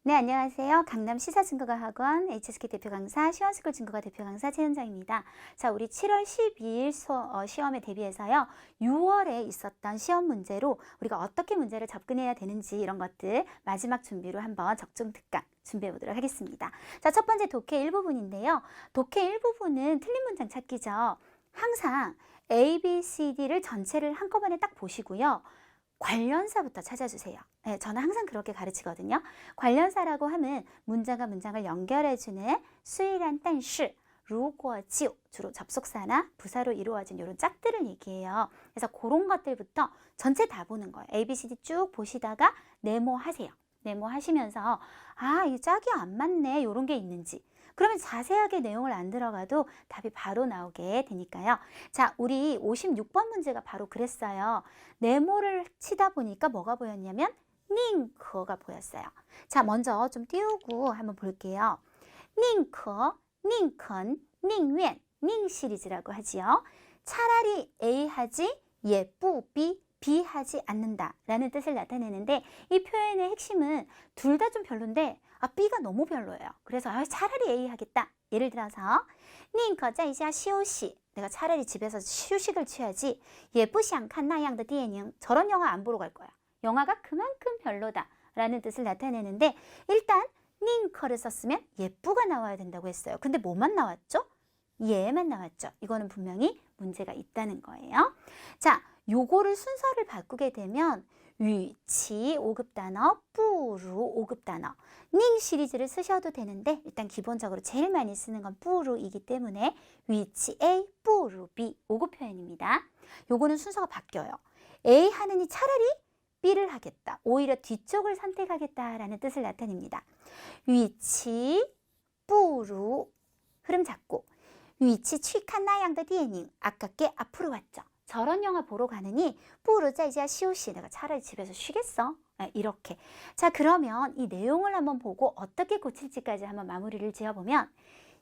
네, 안녕하세요. 강남 시사증거가학원 HSK 대표 강사, 시원스쿨 증거가 대표 강사 최현정입니다. 자, 우리 7월 12일 시험에 대비해서요. 6월에 있었던 시험 문제로 우리가 어떻게 문제를 접근해야 되는지 이런 것들 마지막 준비로 한번 적중 특강 준비해 보도록 하겠습니다. 자, 첫 번째 독해 1부분인데요. 독해 1부분은 틀린 문장 찾기죠. 항상 A, B, C, D를 전체를 한꺼번에 딱 보시고요. 관련사부터 찾아주세요. 네, 저는 항상 그렇게 가르치거든요. 관련사라고 하면 문장과 문장을 연결해주는 수일한 但是 如果就 주로 접속사나 부사로 이루어진 이런 짝들을 얘기해요. 그래서 그런 것들부터 전체 다 보는 거예요. A, B, C, D 쭉 보시다가 네모하세요. 네모하시면서 아, 이 짝이 안 맞네 이런 게 있는지 그러면 자세하게 내용을 안 들어가도 답이 바로 나오게 되니까요. 자, 우리 56번 문제가 바로 그랬어요. 네모를 치다 보니까 뭐가 보였냐면 닝커가 보였어요. 자, 먼저 좀 띄우고 한번 볼게요. 닝커, 닝컨, 닝웬, 닝 시리즈라고 하지요. 차라리 A 하지 예, 뿌, B 하지 않는다 라는 뜻을 나타내는데 이 표현의 핵심은 둘 다 좀 별론데 B가 너무 별로예요. 그래서 차라리 A 하겠다. 예를 들어서 宁可在家休息 내가 차라리 집에서 휴식을 취하지 也不想看那样的电影 저런 영화 안 보러 갈 거야. 영화가 그만큼 별로다 라는 뜻을 나타내는데 일단 宁可를 썼으면 예쁘가 나와야 된다고 했어요. 근데 뭐만 나왔죠? 예만 나왔죠. 이거는 분명히 문제가 있다는 거예요. 자, 요거를 순서를 바꾸게 되면 위치 5급 단어, 뿌루 5급 단어, 닝 시리즈를 쓰셔도 되는데 일단 기본적으로 제일 많이 쓰는 건 뿌루이기 때문에 위치 A, 뿌루 B 5급 표현입니다. 요거는 순서가 바뀌어요. A 하느니 차라리 B를 하겠다. 오히려 뒤쪽을 선택하겠다라는 뜻을 나타냅니다. 위치, 뿌루 흐름 잡고 위치 취칸 나양의 디에닝 아깝게 앞으로 왔죠. 저런 영화 보러 가느니 뿌르자이자 시오시 내가 차라리 집에서 쉬겠어. 이렇게. 자, 그러면 이 내용을 한번 보고 어떻게 고칠지까지 한번 마무리를 지어보면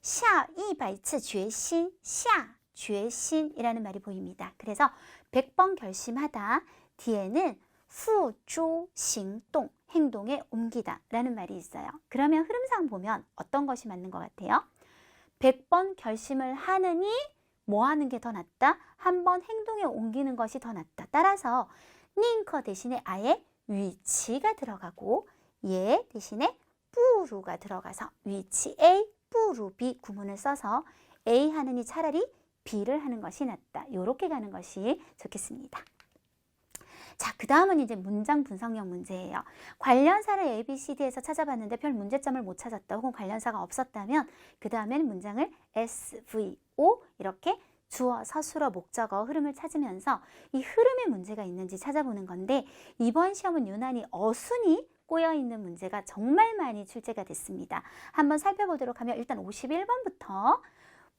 下100次决心 샤, 决心이라는 말이 보입니다. 그래서 100번 결심하다 뒤에는 付诸行动 행동에 옮기다 라는 말이 있어요. 그러면 흐름상 보면 어떤 것이 맞는 것 같아요? 100번 결심을 하느니 뭐 하는 게 더 낫다? 한번 행동에 옮기는 것이 더 낫다. 따라서 닝커 대신에 아예 위치가 들어가고 예 대신에 뿌루가 들어가서 위치 A, 뿌루 B 구문을 써서 A 하느니 차라리 B를 하는 것이 낫다. 이렇게 가는 것이 좋겠습니다. 자, 그 다음은 이제 문장 분석형 문제예요. 관련사를 A, B, C, D에서 찾아봤는데 별 문제점을 못 찾았다. 혹은 관련사가 없었다면 그 다음에는 문장을 S, V, O 이렇게 주어, 서술어, 목적어 흐름을 찾으면서 이 흐름에 문제가 있는지 찾아보는 건데 이번 시험은 유난히 어순이 꼬여있는 문제가 정말 많이 출제가 됐습니다. 한번 살펴보도록 하면 일단 51번부터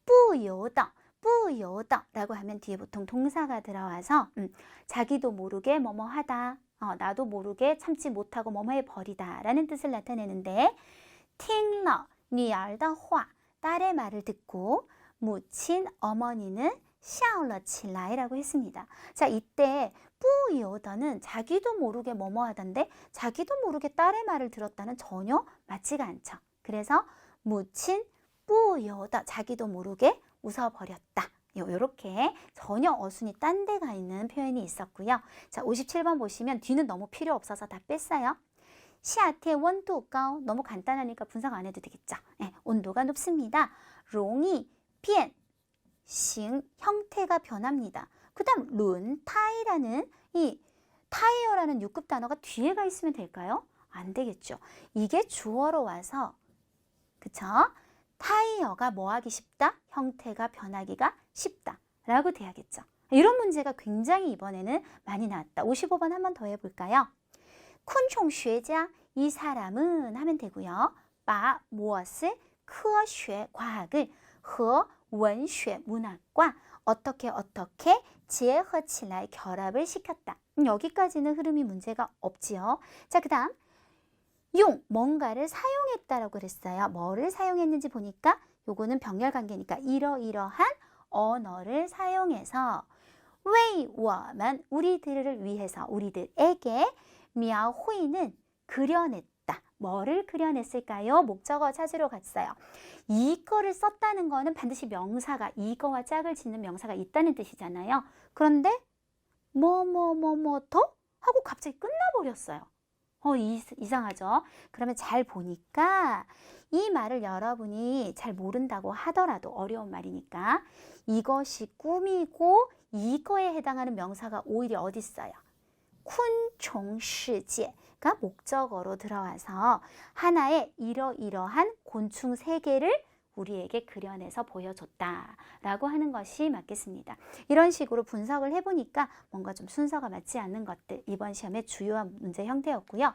뿌요더 뿌요더 라고 하면 뒤에 보통 동사가 들어와서 자기도 모르게 뭐뭐 하다, 나도 모르게 참지 못하고 뭐뭐 해버리다 라는 뜻을 나타내는데 听了女儿的话 딸의 말을 듣고 무친 어머니는 笑了起来라고 했습니다. 자, 이때 뿌요더는 자기도 모르게 뭐뭐 하던데 자기도 모르게 딸의 말을 들었다는 전혀 맞지가 않죠. 그래서 무친 뿌요더 자기도 모르게 웃어버렸다. 이렇게 전혀 어순이 딴 데가 있는 표현이 있었고요. 자, 57번 보시면 뒤는 너무 필요 없어서 다 뺐어요. 夏天温度高 너무 간단하니까 분석 안 해도 되겠죠. 네, 온도가 높습니다. 容易变形 형태가 변합니다. 그 다음 룬타이라는 이 타이어라는 6급 단어가 뒤에가 있으면 될까요? 안 되겠죠. 이게 주어로 와서 그쵸? 타이어가 뭐 하기 쉽다? 형태가 변하기가 쉽다 라고 돼야겠죠. 이런 문제가 굉장히 이번에는 많이 나왔다. 55번 한 번 더 해볼까요? 쿤총学家 이 사람은 하면 되고요. 바 무엇을 科学 과학을 和文学 문학과 어떻게 结合起来 결합을 시켰다. 여기까지는 흐름이 문제가 없지요. 자, 그 다음 용, 뭔가를 사용했다라고 그랬어요. 뭐를 사용했는지 보니까 요거는 병렬 관계니까 이러이러한 언어를 사용해서 为我们 우리들을 위해서 우리들에게 描绘는 그려냈다. 뭐를 그려냈을까요? 목적어 찾으러 갔어요. 이거를 썼다는 거는 반드시 명사가, 이거와 짝을 짓는 명사가 있다는 뜻이잖아요. 그런데 뭐 더? 하고 갑자기 끝나버렸어요. 이상하죠? 그러면 잘 보니까 이 말을 여러분이 잘 모른다고 하더라도 어려운 말이니까 이것이 꿈이고 이거에 해당하는 명사가 오히려 어디 있어요? 昆虫世界가 목적어로 들어와서 하나의 이러이러한 곤충 세계를 우리에게 그려내서 보여줬다라고 하는 것이 맞겠습니다. 이런 식으로 분석을 해보니까 뭔가 좀 순서가 맞지 않는 것들, 이번 시험의 주요한 문제 형태였고요.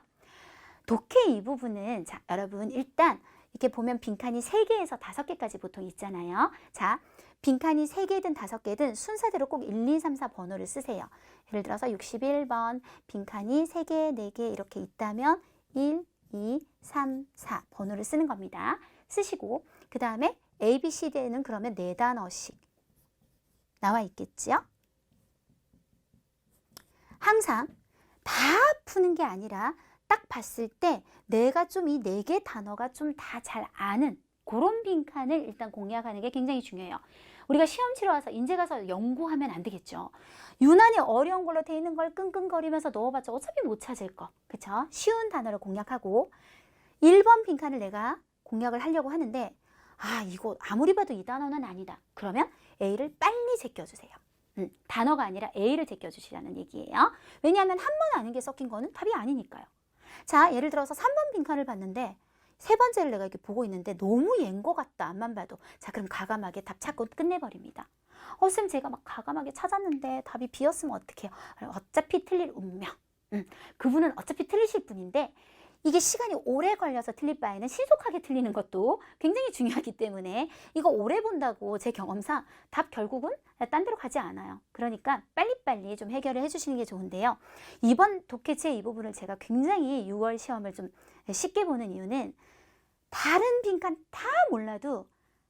독해 이 부분은 자, 여러분 일단 이렇게 보면 빈칸이 3개에서 5개까지 보통 있잖아요. 자, 빈칸이 3개든 5개든 순서대로 꼭 1, 2, 3, 4 번호를 쓰세요. 예를 들어서 61번 빈칸이 3개, 4개 이렇게 있다면 1, 2, 3, 4 번호를 쓰는 겁니다. 쓰시고 그 다음에 A, B, C, D에는 그러면 4단어씩 나와 있겠죠? 항상 다 푸는 게 아니라 딱 봤을 때 내가 좀 이 4개 단어가 좀 다 잘 아는 그런 빈칸을 일단 공략하는 게 굉장히 중요해요. 우리가 시험 치러 와서 인제 가서 연구하면 안 되겠죠. 유난히 어려운 걸로 돼 있는 걸 끙끙거리면서 넣어봤자 어차피 못 찾을 거. 그쵸? 쉬운 단어를 공략하고 1번 빈칸을 내가 공략을 하려고 하는데 이거 아무리 봐도 이 단어는 아니다. 그러면 A를 빨리 제껴주세요. 단어가 아니라 A를 제껴주시라는 얘기예요. 왜냐하면 한 번 아는 게 섞인 거는 답이 아니니까요. 자, 예를 들어서 3번 빈칸을 봤는데 세 번째를 내가 이렇게 보고 있는데 너무 얘인 것 같다. 앞만 봐도. 자, 그럼 가감하게 답 찾고 끝내버립니다. 쌤 제가 막 가감하게 찾았는데 답이 B였으면 어떡해요? 어차피 틀릴 운명. 그분은 어차피 틀리실 분인데 이게 시간이 오래 걸려서 틀릴 바에는 신속하게 틀리는 것도 굉장히 중요하기 때문에 이거 오래 본다고 제 경험상 답 결국은 딴 데로 가지 않아요. 그러니까 빨리빨리 좀 해결을 해주시는 게 좋은데요. 이번 독해체 이 부분을 제가 굉장히 6월 시험을 좀 쉽게 보는 이유는 다른 빈칸 다 몰라도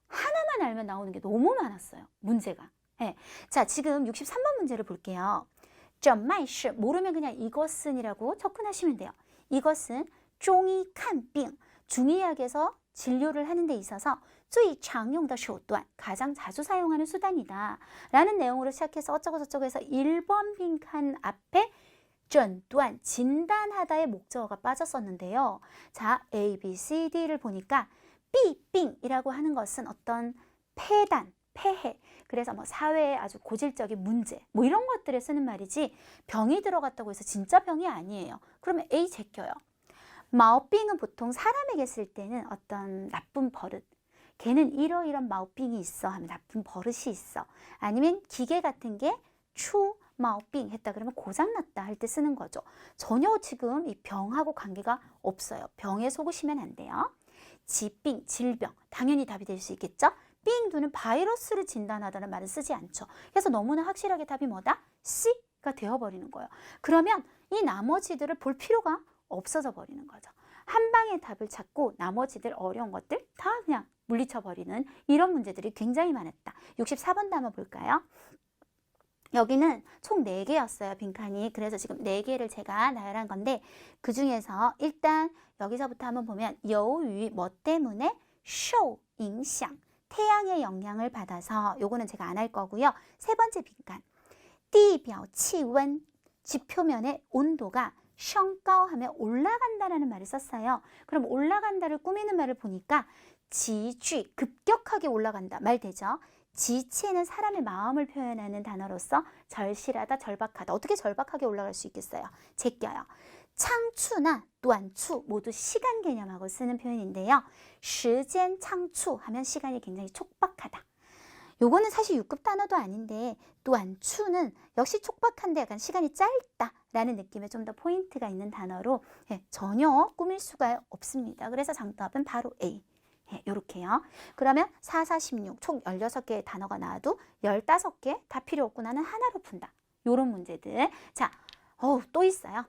하나만 알면 나오는 게 너무 많았어요. 문제가. 네. 자, 지금 63번 문제를 볼게요. 诊脉是 모르면 그냥 이것은이라고 접근하시면 돼요. 이것은 중이 칸빙, 중의학에서 진료를 하는 데 있어서 最常用的手段, 가장 자주 사용하는 수단이다 라는 내용으로 시작해서 어쩌고 저쩌고 해서 1번 빈칸 앞에 诊断, 진단하다의 목적어가 빠졌었는데요. 자, A, B, C, D를 보니까 삐빙이라고 하는 것은 어떤 폐단, 폐해, 그래서 뭐 사회의 아주 고질적인 문제 뭐 이런 것들에 쓰는 말이지 병이 들어갔다고 해서 진짜 병이 아니에요. 그러면 A 제껴요. 마오빙은 보통 사람에게 쓸 때는 어떤 나쁜 버릇, 걔는 이러이런 마오빙이 있어 하면 나쁜 버릇이 있어. 아니면 기계 같은 게 추 마오빙 했다 그러면 고장났다 할 때 쓰는 거죠. 전혀 지금 이 병하고 관계가 없어요. 병에 속으시면 안 돼요. 지빙, 질병, 당연히 답이 될 수 있겠죠. 빙두는 바이러스를 진단하다는 말은 쓰지 않죠. 그래서 너무나 확실하게 답이 뭐다? C가 되어버리는 거예요. 그러면 이 나머지들을 볼 필요가 없어져 버리는 거죠. 한 방에 답을 찾고 나머지들 어려운 것들 다 그냥 물리쳐버리는 이런 문제들이 굉장히 많았다. 64번도 한번 볼까요? 여기는 총 4개였어요. 빈칸이. 그래서 지금 4개를 제가 나열한 건데 그 중에서 일단 여기서부터 한번 보면 여유 뭐 때문에 受影响, 태양의 영향을 받아서 요거는 제가 안 할 거고요. 세 번째 빈칸. 地表气温, 지표면의 온도가 升高 하면 올라간다라는 말을 썼어요. 그럼 올라간다를 꾸미는 말을 보니까 지쥐, 급격하게 올라간다 말 되죠. 지체는 사람의 마음을 표현하는 단어로서 절실하다, 절박하다. 어떻게 절박하게 올라갈 수 있겠어요? 제껴요. 창추나短추 모두 시간 개념하고 쓰는 표현인데요. 时间仓促 하면 시간이 굉장히 촉박하다. 요거는 사실 6급 단어도 아닌데 短추는 역시 촉박한데 약간 시간이 짧다라는 느낌에 좀 더 포인트가 있는 단어로 전혀 꾸밀 수가 없습니다. 그래서 정답은 바로 A. 요렇게요. 그러면 4, 4, 16, 총 16개의 단어가 나와도 15개 다 필요 없고 나는 하나로 푼다. 요런 문제들. 자, 또 있어요.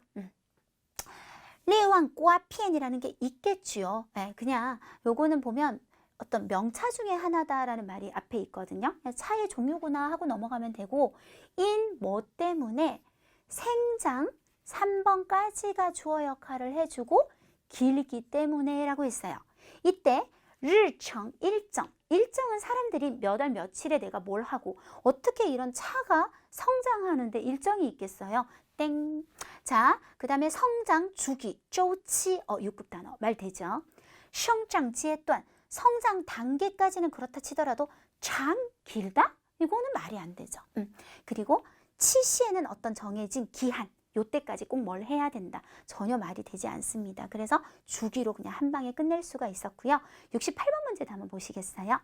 레왕 꼬아피엔이라는 게 있겠지요. 그냥 요거는 보면 어떤 명차 중에 하나다라는 말이 앞에 있거든요. 차의 종류구나 하고 넘어가면 되고 인 뭐 때문에 생장 3번까지가 주어 역할을 해주고 길기 때문에 라고 했어요. 이때 日程 일정, 일정은 사람들이 몇 월 며칠에 내가 뭘 하고 어떻게 이런 차가 성장하는데 일정이 있겠어요? 땡. 자, 그 다음에 성장 주기, 周期, 6급 단어 말 되죠? 生长阶段, 성장 단계까지는 그렇다 치더라도 장, 길다? 이거는 말이 안 되죠. 그리고 치시에는 어떤 정해진 기한, 요때까지 꼭 뭘 해야 된다. 전혀 말이 되지 않습니다. 그래서 주기로 그냥 한 방에 끝낼 수가 있었고요. 68번 문제도 한번 보시겠어요?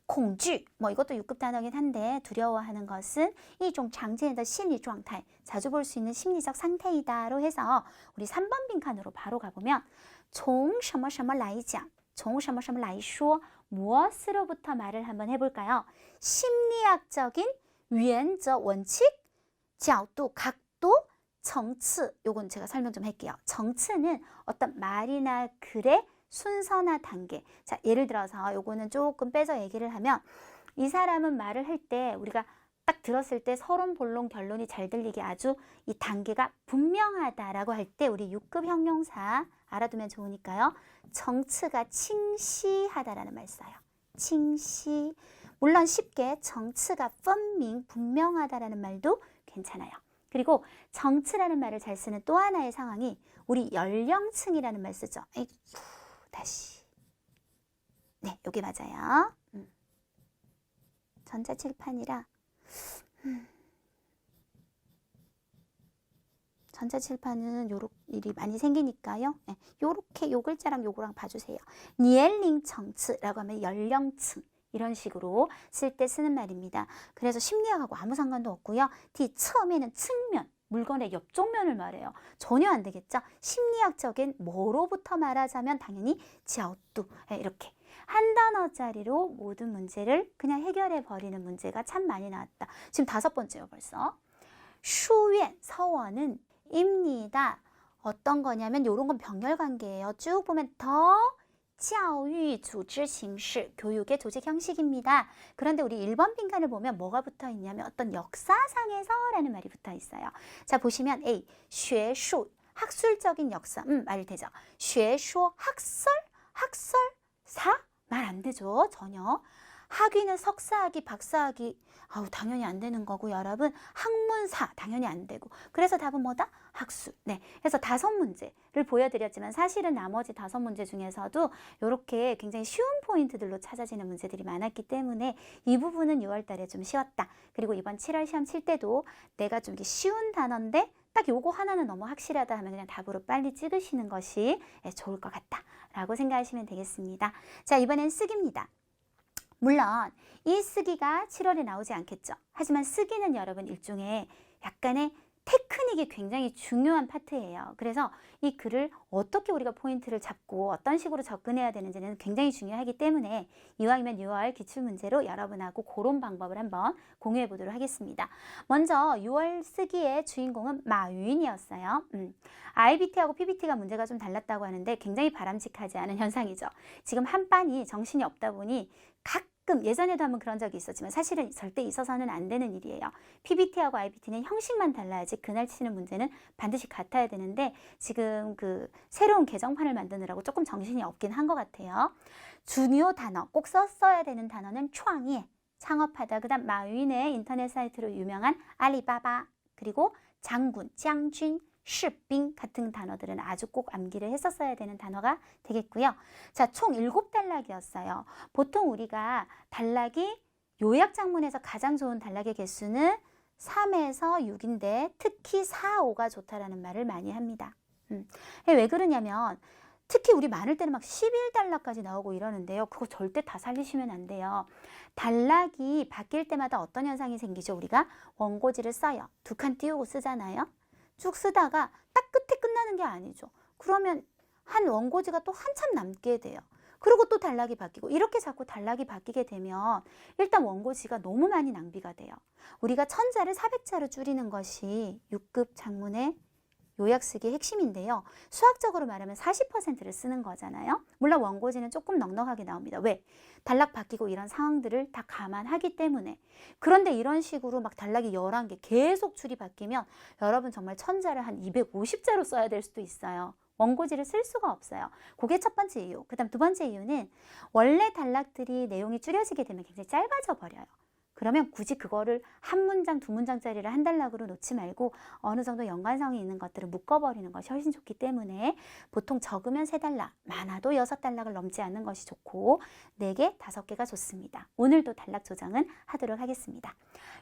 공주, 뭐 이것도 6급 단어긴 한데 두려워하는 것은 이종 장제의 심리状态, 자주 볼 수 있는 심리적 상태이다로 해서 우리 3번 빈칸으로 바로 가보면 从什么什么来讲, 从什么什么来说, 무엇으로부터 말을 한번 해볼까요? 심리학적인 原则, 원칙, 角度, 각도, 层次, 요건 제가 설명 좀 할게요. 层次는 어떤 말이나 글의 순서나 단계. 자, 예를 들어서 요거는 조금 빼서 얘기를 하면 이 사람은 말을 할 때 우리가 딱 들었을 때 서론, 본론, 결론이 잘 들리게 아주 이 단계가 분명하다라고 할 때 우리 6급 형용사 알아두면 좋으니까요. 정치가 칭시하다라는 말 써요. 칭시. 물론 쉽게 정치가分明, 분명하다라는 말도 괜찮아요. 그리고 정치라는 말을 잘 쓰는 또 하나의 상황이 우리 연령층이라는 말 쓰죠. 아이고, 다시. 네, 여기 맞아요. 전자칠판이라 전자칠판은 요렇게 일이 많이 생기니까요. 네, 요렇게 요 글자랑 요거랑 봐주세요. 니엘링 정치라고 하면 연령층. 이런 식으로 쓸 때 쓰는 말입니다. 그래서 심리학하고 아무 상관도 없고요. 뒤 처음에는 측면, 물건의 옆쪽 면을 말해요. 전혀 안 되겠죠? 심리학적인 뭐로부터 말하자면 당연히 角度, 이렇게 한 단어짜리로 모든 문제를 그냥 해결해 버리는 문제가 참 많이 나왔다. 지금 5번째요 벌써. 书院, 서원은 입니다. 어떤 거냐면 이런 건 병렬 관계예요. 쭉 보면 더 教育组织形式, 교육의 조직 형식입니다. 그런데 우리 1번 빈칸을 보면 뭐가 붙어 있냐면 어떤 역사상에서 라는 말이 붙어 있어요. 자, 보시면 A, 学术, 학술적인 역사, 말 되죠. 学说, 학설, 학설사? 말 안 되죠, 전혀. 학위는 석사학위, 박사학위, 당연히 안 되는 거고 여러분. 학문사 당연히 안 되고. 그래서 답은 뭐다? 학술. 네, 그래서 5문제를 보여드렸지만 사실은 나머지 5문제 중에서도 이렇게 굉장히 쉬운 포인트들로 찾아지는 문제들이 많았기 때문에 이 부분은 6월 달에 좀 쉬웠다. 그리고 이번 7월 시험 칠 때도 내가 좀 쉬운 단어인데 딱 요거 하나는 너무 확실하다 하면 그냥 답으로 빨리 찍으시는 것이 좋을 것 같다 라고 생각하시면 되겠습니다. 자, 이번엔 쓰기입니다. 물론 이 쓰기가 7월에 나오지 않겠죠. 하지만 쓰기는 여러분 일종의 약간의 테크닉이 굉장히 중요한 파트예요. 그래서 이 글을 어떻게 우리가 포인트를 잡고 어떤 식으로 접근해야 되는지는 굉장히 중요하기 때문에 이왕이면 6월 기출문제로 여러분하고 그런 방법을 한번 공유해 보도록 하겠습니다. 먼저 6월 쓰기의 주인공은 마윈이었어요. IBT하고 PBT가 문제가 좀 달랐다고 하는데 굉장히 바람직하지 않은 현상이죠. 지금 한 반이 정신이 없다 보니 가끔 예전에도 한번 그런 적이 있었지만 사실은 절대 있어서는 안 되는 일이에요. PBT하고 IBT는 형식만 달라야지 그날 치는 문제는 반드시 같아야 되는데 지금 그 새로운 개정판을 만드느라고 조금 정신이 없긴 한 것 같아요. 중요 단어, 꼭 썼어야 되는 단어는 창의, 창업하다. 그 다음 마윈의 인터넷 사이트로 유명한 알리바바, 그리고 장군, 장군,士兵 같은 단어들은 아주 꼭 암기를 했었어야 되는 단어가 되겠고요. 자, 총 7단락이었어요. 보통 우리가 단락이 요약장문에서 가장 좋은 단락의 개수는 3에서 6인데 특히 4, 5가 좋다라는 말을 많이 합니다. 왜 그러냐면 특히 우리 많을 때는 막 11단락까지 나오고 이러는데요. 그거 절대 다 살리시면 안 돼요. 단락이 바뀔 때마다 어떤 현상이 생기죠? 우리가 원고지를 써요. 2칸 띄우고 쓰잖아요. 쭉 쓰다가 딱 끝에 끝나는 게 아니죠. 그러면 한 원고지가 또 한참 남게 돼요. 그리고 또 단락이 바뀌고 이렇게 자꾸 단락이 바뀌게 되면 일단 원고지가 너무 많이 낭비가 돼요. 우리가 1000자를 400자로 줄이는 것이 6급 작문의 요약쓰기의 핵심인데요. 수학적으로 말하면 40%를 쓰는 거잖아요. 물론 원고지는 조금 넉넉하게 나옵니다. 왜? 단락 바뀌고 이런 상황들을 다 감안하기 때문에. 그런데 이런 식으로 막 단락이 11개 계속 줄이 바뀌면 여러분 정말 1000자를 한 250자로 써야 될 수도 있어요. 원고지를 쓸 수가 없어요. 그게 첫 번째 이유. 그 다음 두 번째 이유는 원래 단락들이 내용이 줄여지게 되면 굉장히 짧아져 버려요. 그러면 굳이 그거를 한 문장, 두 문장짜리를 한 단락으로 놓지 말고 어느 정도 연관성이 있는 것들을 묶어버리는 것이 훨씬 좋기 때문에 보통 적으면 3단락, 많아도 6단락을 넘지 않는 것이 좋고 4개, 5개가 좋습니다. 오늘도 단락 조정은 하도록 하겠습니다.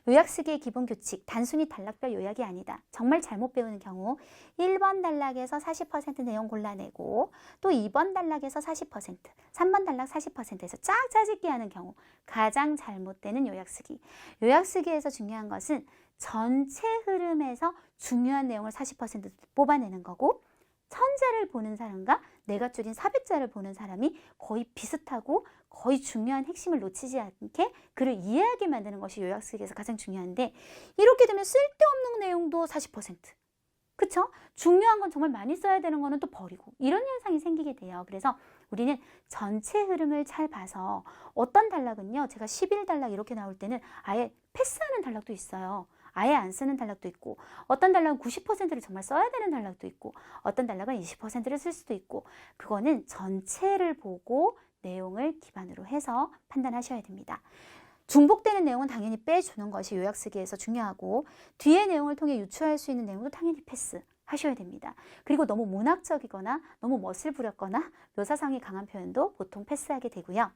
요약 쓰기의 기본 규칙, 단순히 단락별 요약이 아니다. 정말 잘못 배우는 경우 1번 단락에서 40% 내용 골라내고 또 2번 단락에서 40%, 3번 단락 40%에서 쫙 짜집기 하는 경우 가장 잘못되는 요약 쓰기. 요약 쓰기에서 중요한 것은 전체 흐름에서 중요한 내용을 40% 뽑아내는 거고 천자를 보는 사람과 내가 줄인 400자를 보는 사람이 거의 비슷하고 거의 중요한 핵심을 놓치지 않게 글을 이해하게 만드는 것이 요약 쓰기에서 가장 중요한데 이렇게 되면 쓸데없는 내용도 40%. 그쵸? 중요한 건 정말 많이 써야 되는 거는 또 버리고 이런 현상이 생기게 돼요. 그래서 우리는 전체 흐름을 잘 봐서 어떤 단락은요. 제가 11단락 이렇게 나올 때는 아예 패스하는 단락도 있어요. 아예 안 쓰는 단락도 있고 어떤 단락은 90%를 정말 써야 되는 단락도 있고 어떤 단락은 20%를 쓸 수도 있고 그거는 전체를 보고 내용을 기반으로 해서 판단하셔야 됩니다. 중복되는 내용은 당연히 빼주는 것이 요약 쓰기에서 중요하고 뒤의 내용을 통해 유추할 수 있는 내용도 당연히 패스하셔야 됩니다. 그리고 너무 문학적이거나 너무 멋을 부렸거나 묘사성이 강한 표현도 보통 패스하게 되고요.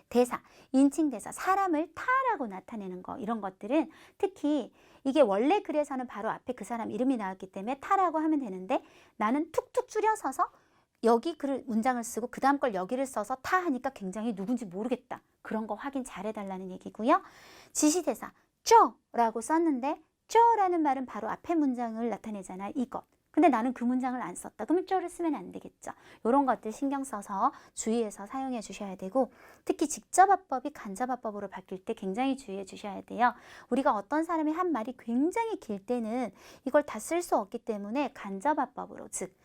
대사, 인칭 대사, 사람을 타라고 나타내는 거 이런 것들은 특히 이게 원래 글에서는 바로 앞에 그 사람 이름이 나왔기 때문에 타라고 하면 되는데 나는 툭툭 줄여서서 여기 글을 문장을 쓰고 그 다음 걸 여기를 써서 타 하니까 굉장히 누군지 모르겠다. 그런 거 확인 잘 해달라는 얘기고요. 지시대사, 쪼라고 썼는데 쪼라는 말은 바로 앞에 문장을 나타내잖아. 이것. 근데 나는 그 문장을 안 썼다. 그러면 쪼를 쓰면 안 되겠죠. 이런 것들 신경 써서 주의해서 사용해 주셔야 되고 특히 직접화법이 간접화법으로 바뀔 때 굉장히 주의해 주셔야 돼요. 우리가 어떤 사람이 한 말이 굉장히 길 때는 이걸 다 쓸 수 없기 때문에 간접화법으로 즉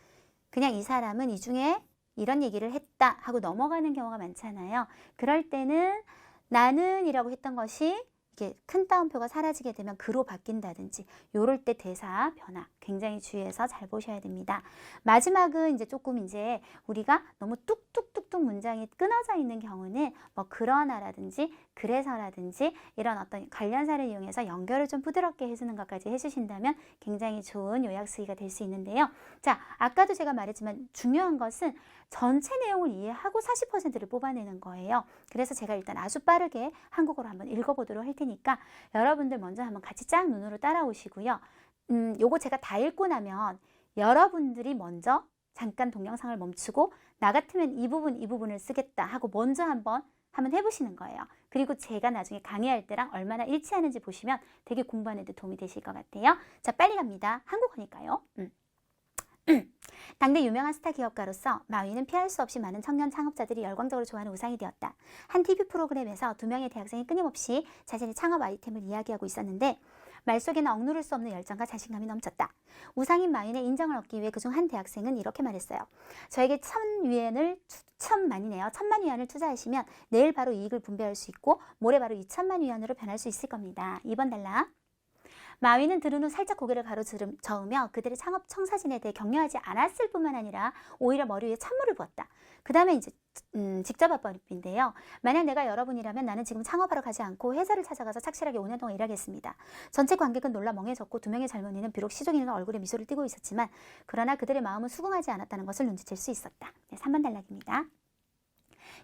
그냥 이 사람은 이 중에 이런 얘기를 했다 하고 넘어가는 경우가 많잖아요. 그럴 때는 나는 이라고 했던 것이 이게 큰 따옴표가 사라지게 되면 그로 바뀐다든지 요럴 때 대사 변화 굉장히 주의해서 잘 보셔야 됩니다. 마지막은 이제 조금 이제 우리가 너무 뚝뚝뚝뚝 문장이 끊어져 있는 경우는 뭐 그러나라든지 그래서라든지 이런 어떤 관련사를 이용해서 연결을 좀 부드럽게 해주는 것까지 해주신다면 굉장히 좋은 요약 쓰기가 될 수 있는데요. 자, 아까도 제가 말했지만 중요한 것은 전체 내용을 이해하고 40%를 뽑아내는 거예요. 그래서 제가 일단 아주 빠르게 한국어로 한번 읽어보도록 할 테니까 여러분들 먼저 한번 같이 쫙 눈으로 따라오시고요. 요거 제가 다 읽고 나면 여러분들이 먼저 잠깐 동영상을 멈추고 나 같으면 이 부분을 쓰겠다 하고 먼저 한번 해보시는 거예요. 그리고 제가 나중에 강의할 때랑 얼마나 일치하는지 보시면 되게 공부하는 데 도움이 되실 것 같아요. 자, 빨리 갑니다. 한국어니까요. 당대 유명한 스타 기업가로서 마윈은 피할 수 없이 많은 청년 창업자들이 열광적으로 좋아하는 우상이 되었다. 한 TV 프로그램에서 2명의 대학생이 끊임없이 자신의 창업 아이템을 이야기하고 있었는데 말 속에는 억누를 수 없는 열정과 자신감이 넘쳤다. 우상인 마윈의 인정을 얻기 위해 그중 한 대학생은 이렇게 말했어요. 저에게 1,000만 위안을 투자하시면 내일 바로 이익을 분배할 수 있고 모레 바로 2,000만 위안으로 변할 수 있을 겁니다. 2번 단락. 마윈은 들은 후 살짝 고개를 가로저으며 그들의 창업 청사진에 대해 격려하지 않았을 뿐만 아니라 오히려 머리 위에 찬물을 부었다. 그 다음에 이제 직접화법인데요. 만약 내가 여러분이라면 나는 지금 창업하러 가지 않고 회사를 찾아가서 착실하게 5년 동안 일하겠습니다. 전체 관객은 놀라 멍해졌고 2명의 젊은이는 비록 시종일관 얼굴에 미소를 띠고 있었지만 그러나 그들의 마음은 수긍하지 않았다는 것을 눈치챌 수 있었다. 네, 3번 단락입니다.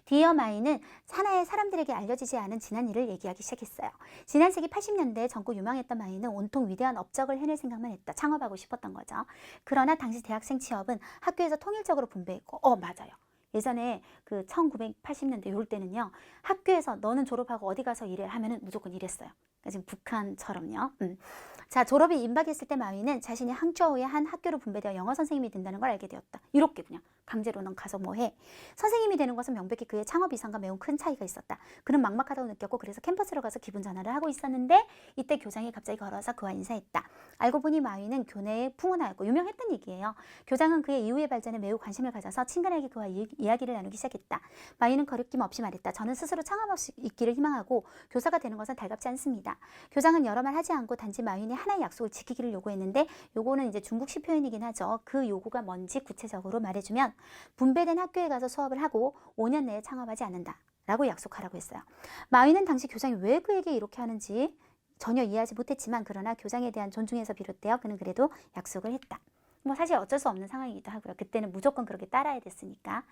디어 마이는 하나의 사람들에게 알려지지 않은 지난 일을 얘기하기 시작했어요. 지난 세기 80년대에 젊고 유명했던 마이는 온통 위대한 업적을 해낼 생각만 했다. 창업하고 싶었던 거죠. 그러나 당시 대학생 취업은 학교에서 통일적으로 분배했고 맞아요. 예전에 그 1980년대 이럴 때는요. 학교에서 너는 졸업하고 어디 가서 일해 하면은 무조건 일했어요. 그러니까 지금 북한처럼요. 자, 졸업이 임박했을 때 마위는 자신이 항저우의 한 학교로 분배되어 영어 선생님이 된다는 걸 알게 되었다. 이렇게 그냥 강제로 넌 가서 뭐해? 선생님이 되는 것은 명백히 그의 창업 이상과 매우 큰 차이가 있었다. 그는 막막하다고 느꼈고 그래서 캠퍼스로 가서 기분 전환을 하고 있었는데 이때 교장이 갑자기 걸어서 그와 인사했다. 알고 보니 마위는 교내에 풍운하였고 유명했던 얘기예요. 교장은 그의 이후의 발전에 매우 관심을 가져서 친근하게 그와 이야기를 나누기 시작했다. 마위는 거리낌 없이 말했다. 저는 스스로 창업할 수 있기를 희망하고 교사가 되는 것은 달갑지 않습니다. 교장은 여러 말 하지 않고 단지 마윈이 하나의 약속을 지키기를 요구했는데 요거는 이제 중국식 표현이긴 하죠. 그 요구가 뭔지 구체적으로 말해주면 분배된 학교에 가서 수업을 하고 5년 내에 창업하지 않는다 라고 약속하라고 했어요. 마윈은 당시 교장이 왜 그에게 이렇게 하는지 전혀 이해하지 못했지만 그러나 교장에 대한 존중에서 비롯되어 그는 그래도 약속을 했다. 뭐 사실 어쩔 수 없는 상황이기도 하고요. 그때는 무조건 그렇게 따라야 됐으니까.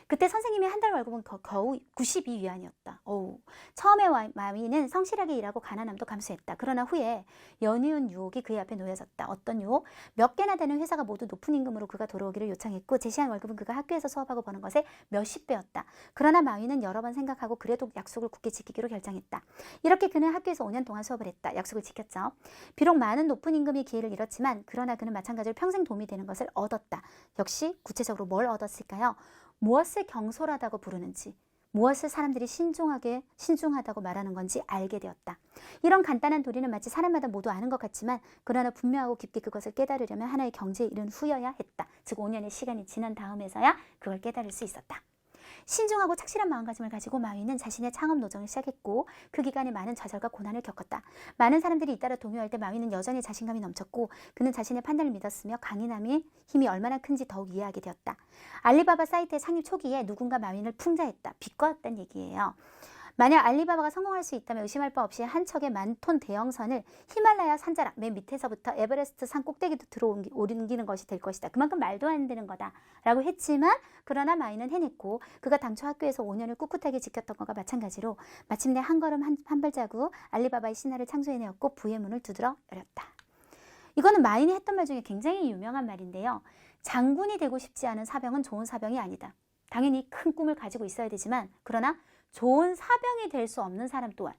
그때 선생님이 한 달 월급은 겨우 92위안이었다. 어우. 처음에 마위는 성실하게 일하고 가난함도 감수했다. 그러나 후에 연이은 유혹이 그의 앞에 놓여졌다. 어떤 유혹? 몇 개나 되는 회사가 모두 높은 임금으로 그가 돌아오기를 요청했고 제시한 월급은 그가 학교에서 수업하고 버는 것의 몇십 배였다. 그러나 마위는 여러 번 생각하고 그래도 약속을 굳게 지키기로 결정했다. 이렇게 그는 학교에서 5년 동안 수업을 했다. 약속을 지켰죠. 비록 많은 높은 임금의 기회를 잃었지만 그러나 그는 마찬가지로 평생 도움이 되는 것을 얻었다. 역시 구체적으로 뭘 얻었을까요? 무엇을 경솔하다고 부르는지, 무엇을 사람들이 신중하다고 말하는 건지 알게 되었다. 이런 간단한 도리는 마치 사람마다 모두 아는 것 같지만 그러나 분명하고 깊게 그것을 깨달으려면 하나의 경지에 이른 후여야 했다. 즉 5년의 시간이 지난 다음에서야 그걸 깨달을 수 있었다. 신중하고 착실한 마음가짐을 가지고 마위는 자신의 창업 노정을 시작했고 그 기간에 많은 좌절과 고난을 겪었다. 많은 사람들이 잇따라 동요할 때 마위는 여전히 자신감이 넘쳤고 그는 자신의 판단을 믿었으며 강인함의 힘이 얼마나 큰지 더욱 이해하게 되었다. 알리바바 사이트의 창립 초기에 누군가 마윈을 풍자했다. 비꼬았다는 얘기예요. 만약 알리바바가 성공할 수 있다면 의심할 바 없이 한 척의 만톤 대형선을 히말라야 산자락 맨 밑에서부터 에베레스트 산 꼭대기도 옮기는 것이 될 것이다. 그만큼 말도 안 되는 거다 라고 했지만 그러나 마이는 해냈고 그가 당초 학교에서 5년을 꿋꿋하게 지켰던 것과 마찬가지로 마침내 한 걸음 한 발자국 알리바바의 신화를 창조해내었고 부의 문을 두드러 열었다. 이거는 마인이 했던 말 중에 굉장히 유명한 말인데요. 장군이 되고 싶지 않은 사병은 좋은 사병이 아니다. 당연히 큰 꿈을 가지고 있어야 되지만 그러나 좋은 사병이 될 수 없는 사람 또한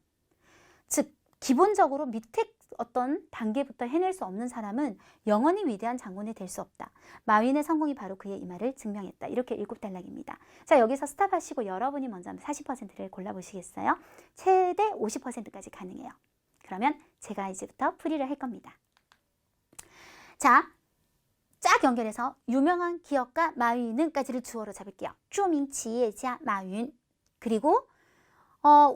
즉 기본적으로 밑에 어떤 단계부터 해낼 수 없는 사람은 영원히 위대한 장군이 될 수 없다. 마윈의 성공이 바로 그의 이 말을 증명했다. 이렇게 7단락입니다. 자, 여기서 스탑하시고 여러분이 먼저 40%를 골라보시겠어요? 최대 50%까지 가능해요. 그러면 제가 이제부터 풀이를 할 겁니다. 자, 쫙 연결해서 유명한 기업가 마윈은까지를 주어로 잡을게요. 著名企业家 마윈. 그리고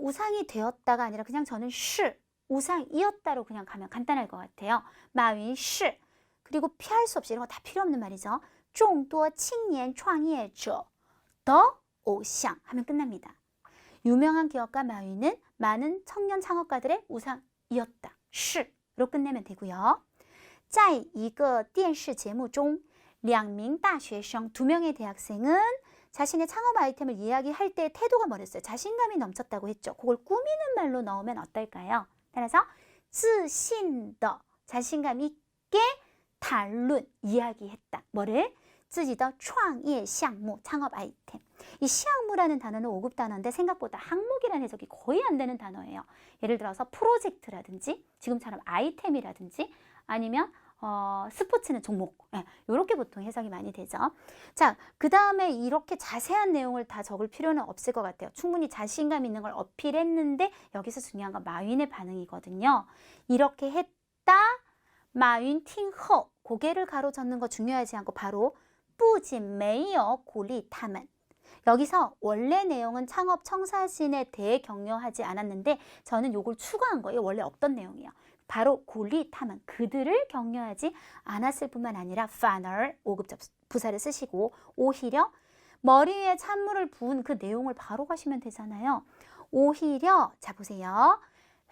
우상이 되었다가 아니라 그냥 저는 우상이었다로 그냥 가면 간단할 것 같아요. 마윈 그리고 피할 수 없이 이런 거 다 필요 없는 말이죠. 众多青年创业者的偶像 하면 끝납니다. 유명한 기업가 마윈은 많은 청년 창업가들의 우상이었다. 로 끝내면 되고요. 在一个电视节目中2名大学生 2명의 대학생은 자신의 창업 아이템을 이야기할 때 태도가 뭐랬어요? 자신감이 넘쳤다고 했죠. 그걸 꾸미는 말로 넣으면 어떨까요? 따라서 自信的 자신감 있게 谈论 이야기했다. 뭐를? 自己的创业项目 창업 아이템. 이 시항무라는 단어는 5급 단어인데 생각보다 항목이라는 해석이 거의 안 되는 단어예요. 예를 들어서 프로젝트라든지 지금처럼 아이템이라든지 아니면 스포츠는 종목. 이렇게 보통 해석이 많이 되죠. 자, 그 다음에 이렇게 자세한 내용을 다 적을 필요는 없을 것 같아요. 충분히 자신감 있는 걸 어필했는데 여기서 중요한 건 마윈의 반응이거든요. 이렇게 했다. 마윈 팅허 고개를 가로젓는 거 중요하지 않고 바로 不仅没有鼓励他们 여기서 원래 내용은 창업 청사진에 대해 격려하지 않았는데 저는 요걸 추가한 거예요. 원래 없던 내용이에요. 바로 굴리타만 그들을 격려하지 않았을 뿐만 아니라 파널 5급 부사를 쓰시고 오히려 머리 위에 찬물을 부은 그 내용을 바로 가시면 되잖아요. 오히려 자 보세요.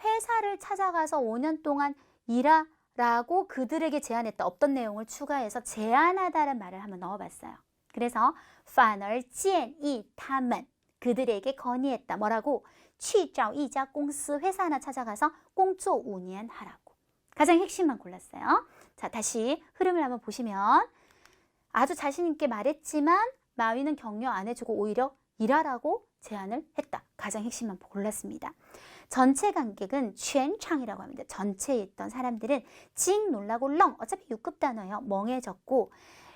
회사를 찾아가서 5년 동안 일하라고 그들에게 제안했다. 없던 내용을 추가해서 제안하다는 말을 한번 넣어봤어요. 그래서 파널 建议他们 그들에게 건의했다. 뭐라고? 去找一家公司 회사 하나 찾아가서 工作5年 하라고. 가장 핵심만 골랐어요. 자, 다시 흐름을 한번 보시면 아주 자신 있게 말했지만 마위는 격려 안 해주고 오히려 일하라고 제안을 했다. 가장 핵심만 골랐습니다. 전체 관객은全场이라고 합니다. 전체에 있던 사람들은 징 놀라고 렁 어차피 6급 단어예요. 멍해졌고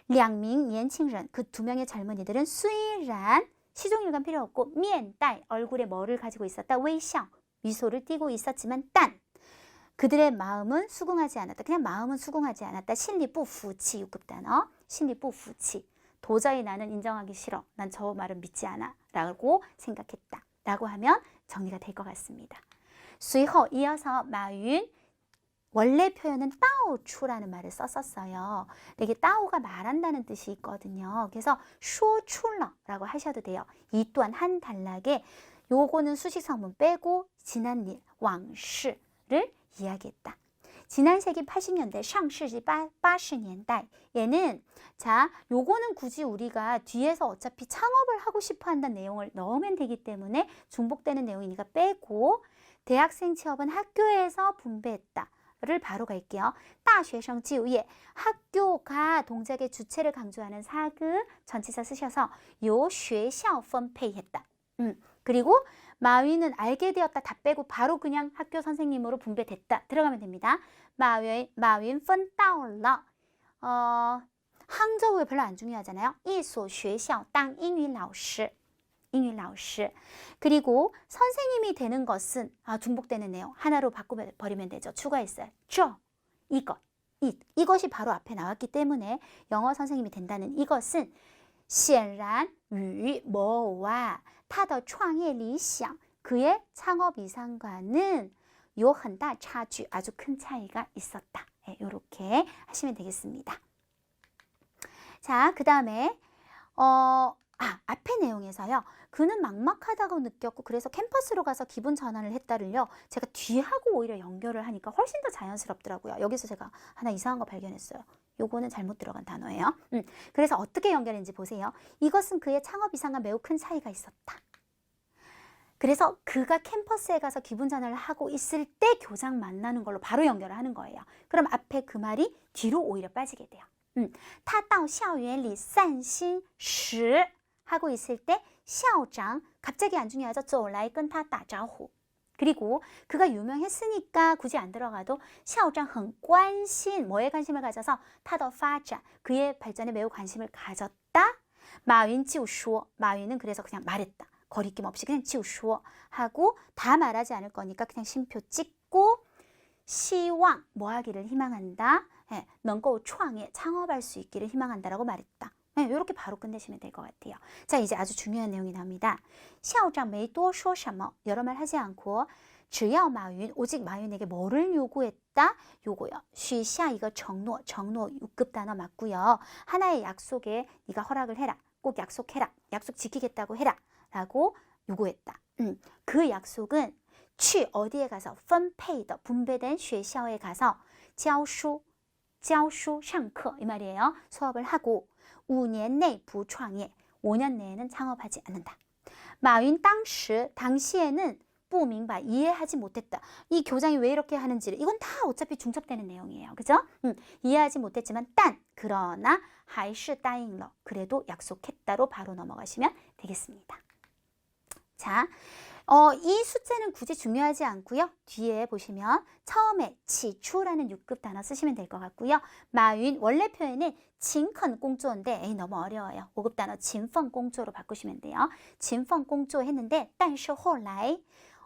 两名年轻人, 그 두 명의 젊은이들은 虽然 시종일관 필요 없고 面带 얼굴에 뭐를 가지고 있었다? 微笑 미소를 띠고 있었지만 但 그들의 마음은 수긍하지 않았다. 그냥 마음은 수긍하지 않았다. 心里不服气 6급 단어. 心里不服气 도저히 나는 인정하기 싫어. 난 저 말은 믿지 않아. 라고 생각했다. 라고 하면 정리가 될 것 같습니다. 随后 이어서 마윈 원래 표현은 따오추라는 말을 썼었어요. 이게 따오가 말한다는 뜻이 있거든요. 그래서 说出了라고 하셔도 돼요. 이 또한 한 단락에 요거는 수식성분 빼고 지난 일, 往事를 이야기했다. 지난 세기 80년대, 上世纪 80년대 얘는 자, 요거는 굳이 우리가 뒤에서 어차피 창업을 하고 싶어 한다는 내용을 넣으면 되기 때문에 중복되는 내용이니까 빼고 대학생 취업은 학교에서 분배했다. 를 바로 갈게요. 大学生就业 학교가 동작의 주체를 강조하는 사그 전치사 쓰셔서 요 学校分配했다. 그리고 마윈은 알게 되었다 다 빼고 바로 그냥 학교 선생님으로 분배됐다. 들어가면 됩니다. 마윈 分到了 항저우에 별로 안 중요하잖아요. 一所学校当英语老师 그리고 선생님이 되는 것은 중복되는 내용 하나로 바꿔버리면 되죠. 추가했어요. 이것이 바로 앞에 나왔기 때문에 영어 선생님이 된다는 이것은 显然与뭐와 他的创业理想 그의 창업 이상과는 有很大差距 아주 큰 차이가 있었다. 이렇게 하시면 되겠습니다. 자, 그 다음에 앞에 내용에서요. 그는 막막하다고 느꼈고 그래서 캠퍼스로 가서 기분 전환을 했다를요. 제가 뒤하고 오히려 연결을 하니까 훨씬 더 자연스럽더라고요. 여기서 제가 하나 이상한 거 발견했어요. 요거는 잘못 들어간 단어예요. 그래서 어떻게 연결했는지 보세요. 이것은 그의 창업 이상과 매우 큰 차이가 있었다. 그래서 그가 캠퍼스에 가서 기분 전환을 하고 있을 때 교장 만나는 걸로 바로 연결을 하는 거예요. 그럼 앞에 그 말이 뒤로 오히려 빠지게 돼요. 他到校园里散心时 하고 있을 때 校长 갑자기 안 중요하죠. 走来跟他打招呼 그리고 그가 유명했으니까 굳이 안 들어가도 校长很关心 뭐에 관심을 가져서 他的发展 그의 발전에 매우 관심을 가졌다. 마윈 就说 마윈은 그래서 그냥 말했다. 거리낌 없이 그냥 就说 하고 다 말하지 않을 거니까 그냥 쉼표 찍고 希望 뭐 하기를 희망한다. 能够创业 창업할 수 있기를 희망한다라고 말했다. 이렇게 바로 끝내시면 될 것 같아요. 자, 이제 아주 중요한 내용이 나옵니다. 校长没多说什么 여러 말 하지 않고 只要马云 오직 마윈에게 뭐를 요구했다? 요거요. 许下一个承诺 6급 단어 맞고요. 하나의 약속에 네가 허락을 해라. 꼭 약속해라. 약속 지키겠다고 해라. 라고 요구했다. 그 약속은 去 어디에 가서 分配的 분배된 学校에 가서 教书 上课 이 말이에요. 수업을 하고 5년 내不创业 5년 내에는 창업하지 않는다. 마윈 당시에는 不明白 이해하지 못했다. 이 교장이 왜 이렇게 하는지를 이건 다 어차피 중첩되는 내용이에요. 그죠? 이해하지 못했지만 그러나 还是答应了 그래도 약속했다로 바로 넘어가시면 되겠습니다. 자, 이 숫자는 굳이 중요하지 않고요. 뒤에 보시면 처음에 起初라는 6급 단어 쓰시면 될 것 같고요. 마윈 원래 표현은 勤恳 공조인데 너무 어려워요. 5급 단어 勤奋 공조로 바꾸시면 돼요. 勤奋 공조 했는데 但是后来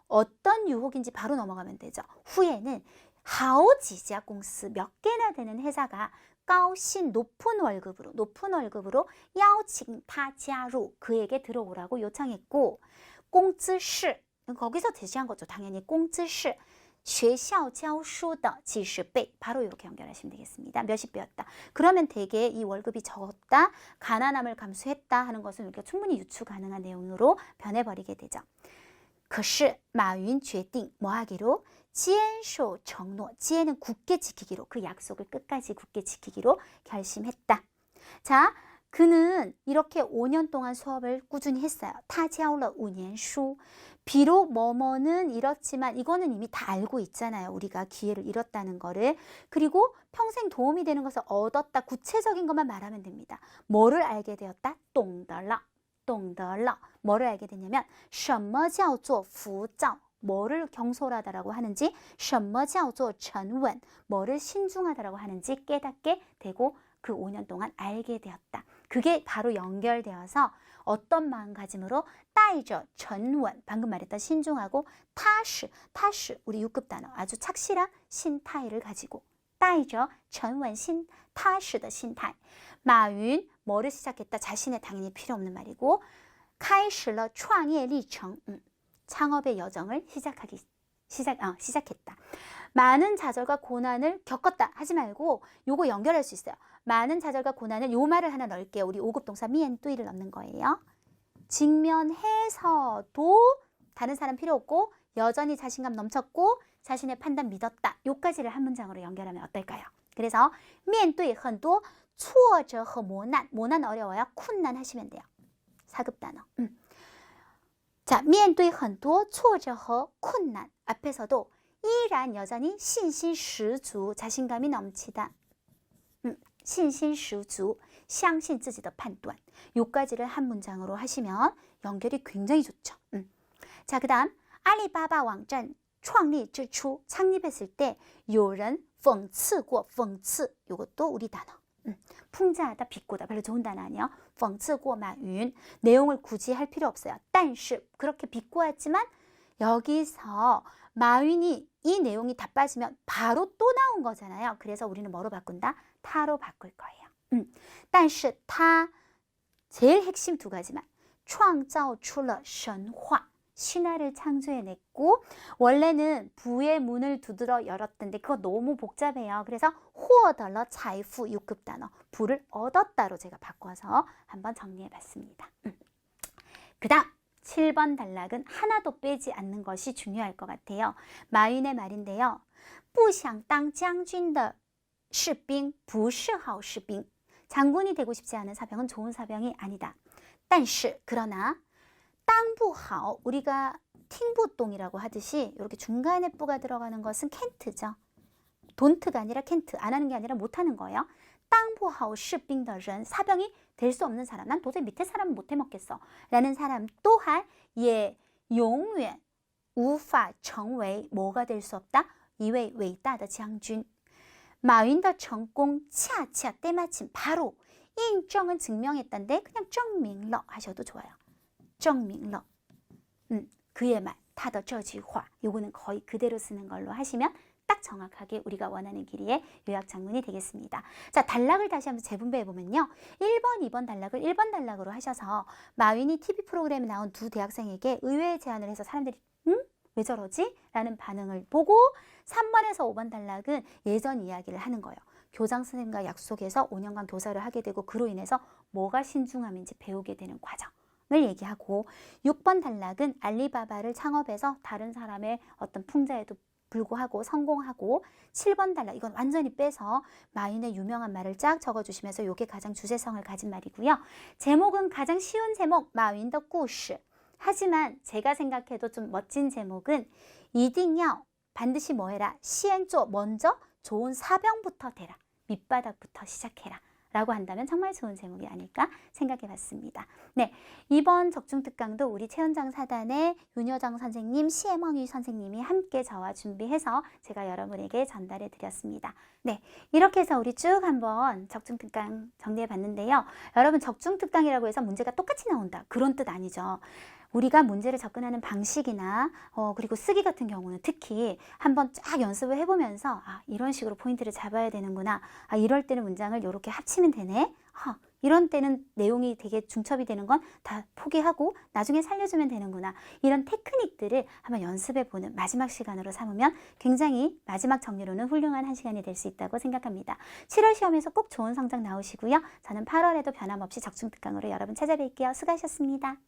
어떤 유혹인지 바로 넘어가면 되죠. 후에는 好几家公司 몇 개나 되는 회사가 高薪 높은 월급으로 邀请他加入 그에게 들어오라고 요청했고 工资是 거기서 제시한 거죠. 당연히 工资是学校教书的几十倍 바로 이렇게 연결하시면 되겠습니다. 몇십 배였다. 그러면 되게 이 월급이 적었다, 가난함을 감수했다 하는 것은 우리가 충분히 유추 가능한 내용으로 변해버리게 되죠. 可是马云决定 뭐 하기로? 坚守承诺 지혜는 굳게 지키기로 그 약속을 끝까지 굳게 지키기로 결심했다. 자, 그는 이렇게 5년 동안 수업을 꾸준히 했어요. 他教了5年书 비록 뭐뭐는 이렇지만 이거는 이미 다 알고 있잖아요. 우리가 기회를 잃었다는 거를. 그리고 평생 도움이 되는 것을 얻었다. 구체적인 것만 말하면 됩니다. 뭐를 알게 되었다? 懂得了 뭐를 알게 됐냐면 什么叫做浮躁 뭐를 경솔하다라고 하는지 什么叫做沉稳 뭐를 신중하다라고 하는지 깨닫게 되고 그 5년 동안 알게 되었다. 그게 바로 연결되어서 어떤 마음가짐으로 带着 沉稳, 방금 말했던 신중하고 踏实, 우리 6급 단어 아주 착실한 신타이를 가지고 带着 沉稳 踏实的心态. 마윈 뭐를 시작했다? 자신의 당연히 필요 없는 말이고 开始了创业历程, 창업의 여정을 시작했다. 많은 좌절과 고난을 겪었다 하지 말고 요거 연결할 수 있어요. 많은 좌절과 고난을 요 말을 하나 넣을게요. 우리 5급 동사 미엔뚜이를 넣는 거예요. 직면해서도 다른 사람 필요 없고 여전히 자신감 넘쳤고 자신의 판단 믿었다. 요까지를 한 문장으로 연결하면 어떨까요? 그래서 미엔뚜이 很多挫折和磨难, 모난 어려워요. 쿤난 하시면 돼요. 4급 단어. 자, 面对很多挫折和困难 앞에서도依然 여전히 信心十足 자신감이 넘치다. 信心十足 相信自己的判断 요까지를 한 문장으로 하시면 연결이 굉장히 좋죠. 자, 그 다음 알리바바 왕전 创立之初 창립했을 때 有人讽刺过 讽刺 요것도 우리 단어. 풍자하다, 비꼬다 별로 좋은 단어 아니에요. 讽刺过 마윈 내용을 굳이 할 필요 없어요. 但是 그렇게 비꼬았지만 여기서 마윈이 이 내용이 다 빠지면 바로 또 나온 거잖아요. 그래서 우리는 뭐로 바꾼다? 타로 바꿀 거예요. 但是他 제일 핵심 두 가지만 创造出了神话 신화를 창조해냈고 원래는 부의 문을 두드러 열었던데 그거 너무 복잡해요. 그래서 获得了财富 6급 단어 부를 얻었다로 제가 바꿔서 한번 정리해봤습니다. 그 다음 7번 단락은 하나도 빼지 않는 것이 중요할 것 같아요. 마윈의 말인데요. 不想当将军的士兵不是好士兵 장군이 되고 싶지 않은 사병은 좋은 사병이 아니다. 但是 그러나 当不好 우리가 팅부동이라고 하듯이 이렇게 중간에 뿌가 들어가는 것은 캔트죠. 돈트가 아니라 캔트. 안 하는 게 아니라 못하는 거예요. 当不好士兵的人 사병이 될 수 없는 사람. 난 도저히 밑에 사람은 못 해먹겠어. 라는 사람 또한 예, 永远无法成为 뭐가 될 수 없다? 一位伟大的将军. 마윈의成功 恰恰 때마침 바로 인정은 증명했던데 그냥 证明了 하셔도 좋아요. 证明了 그의 말, 他的这句话 요거는 거의 그대로 쓰는 걸로 하시면 딱 정확하게 우리가 원하는 길이의 요약 장문이 되겠습니다. 자, 단락을 다시 한번 재분배해 보면요. 1번, 2번 단락을 1번 단락으로 하셔서 마윈이 TV 프로그램에 나온 두 대학생에게 의외의 제안을 해서 사람들이 왜 저러지? 라는 반응을 보고 3번에서 5번 단락은 예전 이야기를 하는 거예요. 교장 선생님과 약속해서 5년간 교사를 하게 되고 그로 인해서 뭐가 신중함인지 배우게 되는 과정을 얘기하고 6번 단락은 알리바바를 창업해서 다른 사람의 어떤 풍자에도 불구하고 성공하고 7번 단락 이건 완전히 빼서 마윈의 유명한 말을 쫙 적어주시면서 이게 가장 주제성을 가진 말이고요. 제목은 가장 쉬운 제목 마윈 더故事 하지만 제가 생각해도 좀 멋진 제목은 一定要 반드시 뭐 해라? 시엔조 먼저 좋은 사병부터 되라. 밑바닥부터 시작해라. 라고 한다면 정말 좋은 제목이 아닐까 생각해 봤습니다. 네, 이번 적중특강도 우리 최현장 사단의 윤여정 선생님, 시혜멍유 선생님이 함께 저와 준비해서 제가 여러분에게 전달해 드렸습니다. 네, 이렇게 해서 우리 쭉 한번 적중특강 정리해 봤는데요. 여러분 적중특강이라고 해서 문제가 똑같이 나온다. 그런 뜻 아니죠. 우리가 문제를 접근하는 방식이나 그리고 쓰기 같은 경우는 특히 한번 쫙 연습을 해보면서 이런 식으로 포인트를 잡아야 되는구나. 이럴 때는 문장을 이렇게 합치면 되네. 이런 때는 내용이 되게 중첩이 되는 건 다 포기하고 나중에 살려주면 되는구나. 이런 테크닉들을 한번 연습해보는 마지막 시간으로 삼으면 굉장히 마지막 정리로는 훌륭한 한 시간이 될 수 있다고 생각합니다. 7월 시험에서 꼭 좋은 성적 나오시고요. 저는 8월에도 변함없이 적중특강으로 여러분 찾아뵐게요. 수고하셨습니다.